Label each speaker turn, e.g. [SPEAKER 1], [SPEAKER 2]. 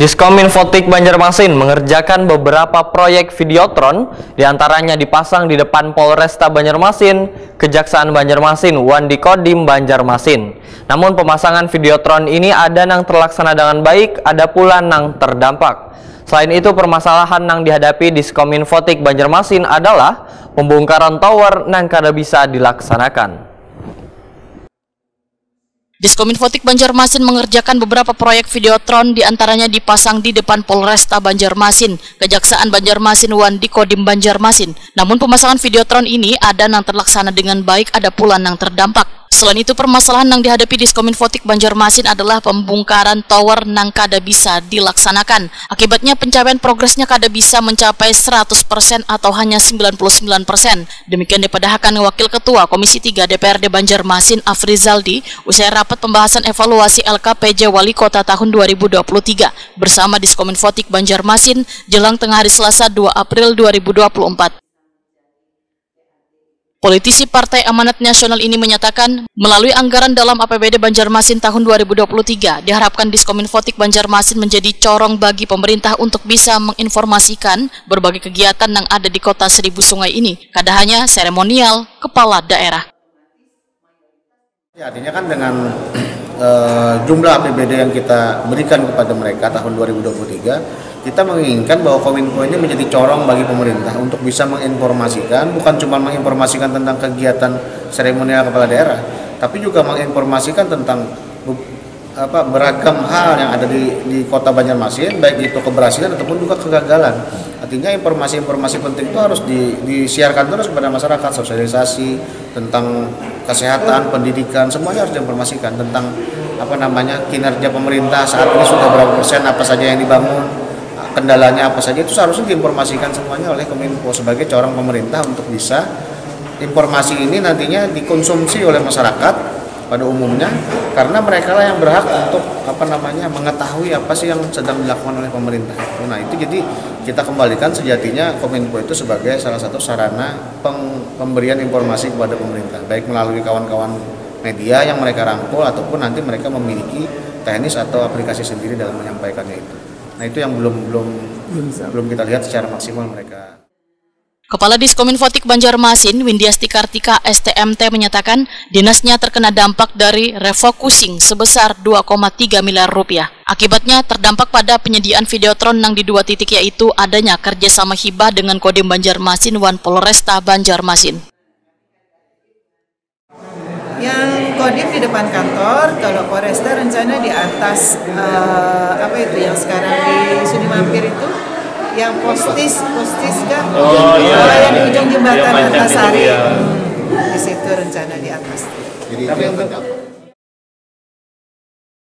[SPEAKER 1] Diskominfotik Banjarmasin mengerjakan beberapa proyek videotron, diantaranya dipasang di depan Polresta Banjarmasin, Kejaksaan Banjarmasin, Wandi Kodim Banjarmasin. Namun pemasangan videotron ini ada yang terlaksana dengan baik, ada pula yang terdampak. Selain itu, permasalahan yang dihadapi Diskominfotik Banjarmasin adalah pembongkaran tower yang kada bisa dilaksanakan.
[SPEAKER 2] Diskominfotik Banjarmasin mengerjakan beberapa proyek videotron, diantaranya dipasang di depan Polresta Banjarmasin, Kejaksaan Banjarmasin, Wandi Kodim Banjarmasin. Namun pemasangan videotron ini ada yang terlaksana dengan baik, ada pula yang terdampak. Selain itu, permasalahan yang dihadapi Diskominfotik Banjarmasin adalah pembongkaran tower yang kada bisa dilaksanakan. Akibatnya pencapaian progresnya kada bisa mencapai 100% atau hanya 99%. Demikian dipadahkan Wakil Ketua Komisi 3 DPRD Banjarmasin Afrizaldi usai rapat pembahasan evaluasi LKPJ Wali Kota tahun 2023 bersama Diskominfotik Banjarmasin jelang tengah hari Selasa 2 April 2024. Politisi Partai Amanat Nasional ini menyatakan, melalui anggaran dalam APBD Banjarmasin tahun 2023, diharapkan Diskominfotik Banjarmasin menjadi corong bagi pemerintah untuk bisa menginformasikan berbagai kegiatan yang ada di kota Seribu Sungai ini, kada hanya seremonial kepala daerah.
[SPEAKER 3] Ya, artinya kan dengan jumlah APBD yang kita berikan kepada mereka tahun 2023, kita menginginkan bahwa Kominfo ini menjadi corong bagi pemerintah untuk bisa menginformasikan, bukan cuma menginformasikan tentang kegiatan seremonial kepala daerah, tapi juga menginformasikan tentang beragam hal yang ada di kota Banjarmasin, baik itu keberhasilan ataupun juga kegagalan. Artinya informasi-informasi penting itu harus disiarkan terus kepada masyarakat, sosialisasi tentang kesehatan, pendidikan, semuanya harus diinformasikan tentang kinerja pemerintah saat ini sudah berapa persen, apa saja yang dibangun, kendalanya apa saja, itu seharusnya diinformasikan semuanya oleh Kominfo sebagai corong pemerintah untuk bisa informasi ini nantinya dikonsumsi oleh masyarakat pada umumnya, karena mereka lah yang berhak untuk mengetahui apa sih yang sedang dilakukan oleh pemerintah. Nah, itu jadi kita kembalikan sejatinya Kominfo itu sebagai salah satu sarana pemberian informasi kepada pemerintah, baik melalui kawan-kawan media yang mereka rangkul ataupun nanti mereka memiliki teknis atau aplikasi sendiri dalam menyampaikannya itu. Nah, itu yang belum kita lihat secara maksimal mereka.
[SPEAKER 2] Kepala Diskominfotik Banjarmasin, Windiasti Kartika STMT menyatakan dinasnya terkena dampak dari refocusing sebesar 2,3 miliar rupiah. Akibatnya terdampak pada penyediaan videotron yang di dua titik, yaitu adanya kerjasama hibah dengan Kodim Banjarmasin Wan Polresta Banjarmasin.
[SPEAKER 4] Yang Kodim di depan kantor, kalau Polresta rencana di atas yang sekarang di Suni Mampir itu, yang postis kan? Yang di ujung jembatan Antasari, di situ rencana di atas.
[SPEAKER 3] Jadi